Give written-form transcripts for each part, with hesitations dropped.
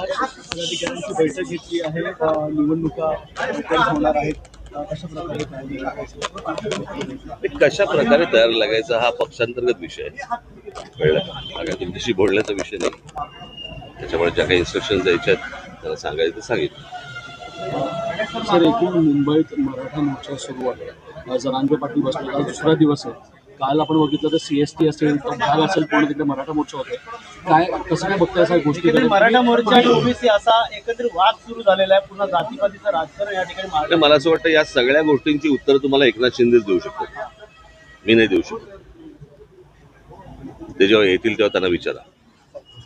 पदाधिकाऱ्यांची बैठक घेतली आहे. निवडणुका होणार आहेत. कशा प्रकारे तयार लागायचा हा पक्षांतर्गत विषय आहे. कळलं का? हा काय तुमच्याशी बोलण्याचा विषय नाही. त्याच्यामुळे ज्या काही इन्स्ट्रक्शन द्यायच्या आहेत त्याला सांगायचं सांगितलं. सर, एकूण मुंबईत मराठा मोर्चा सुरू आहे. जरांगे पाटील बसलेला दुसरा दिवस आहे. काल आपण बघितलं तर CST असेल, भाग असेल, पूर्ण तिकडे मराठा मोर्चा होते. काय कसं काय बघताय अशा गोष्टी? मराठा मोर्चा आणि ओबीसी असा एकत्रित वाद सुरू झालेला आहे. पुन्हा जातीपातीचं राजकारण या ठिकाणी. मला असं वाटतं या सगळ्या गोष्टींची उत्तर तुम्हाला एकनाथ शिंदेच देऊ शकतो. मी नाही देऊ शकत. ते जेव्हा येतील तेव्हा त्यांना विचारा.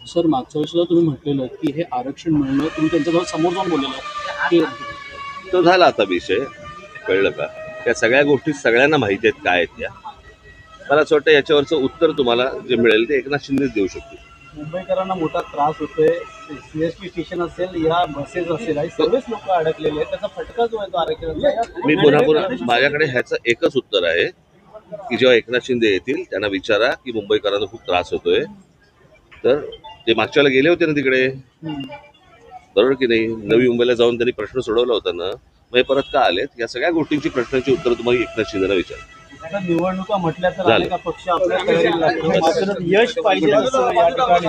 सर, मागच्या वेळेस तुम्ही म्हटलेलं की हे आरक्षण मिळणं, तुम्ही त्यांच्याजवळ समोर जाऊन बोललेलं की तो झाला आता विषय. कळलं का? त्या सगळ्या गोष्टी सगळ्यांना माहिती आहेत काय आहेत त्या. मला असं वाटतं याच्यावरचं उत्तर तुम्हाला जे मिळेल ते एकनाथ शिंदेच देऊ शकतील. मुंबईकरांना मोठा त्रास होतोय. CST स्टेशन असेल, या बसेस असेल, सर्वच लोक अडकलेले आहेत. त्याचा फटका जो आहे तो आरक्षणाचा. मी पुन्हा माझ्याकडे ह्याचं एकच उत्तर आहे की जेव्हा एकनाथ शिंदे येतील त्यांना विचारा की मुंबईकरांना खूप त्रास होतोय. तर ते मागच्याला गेले होते ना तिकडे, बरोबर की नाही? नवी मुंबईला जाऊन त्यांनी प्रश्न सोडवला होता ना, मग हे परत का आलेत? या सगळ्या गोष्टींची प्रश्नांची उत्तर तुम्हाला एकनाथ शिंदेला विचारा. निवडणुका म्हटल्या तर अनेक पक्ष आपल्या तयारीला लागतो. मात्र यश पाहिजे असं या ठिकाणी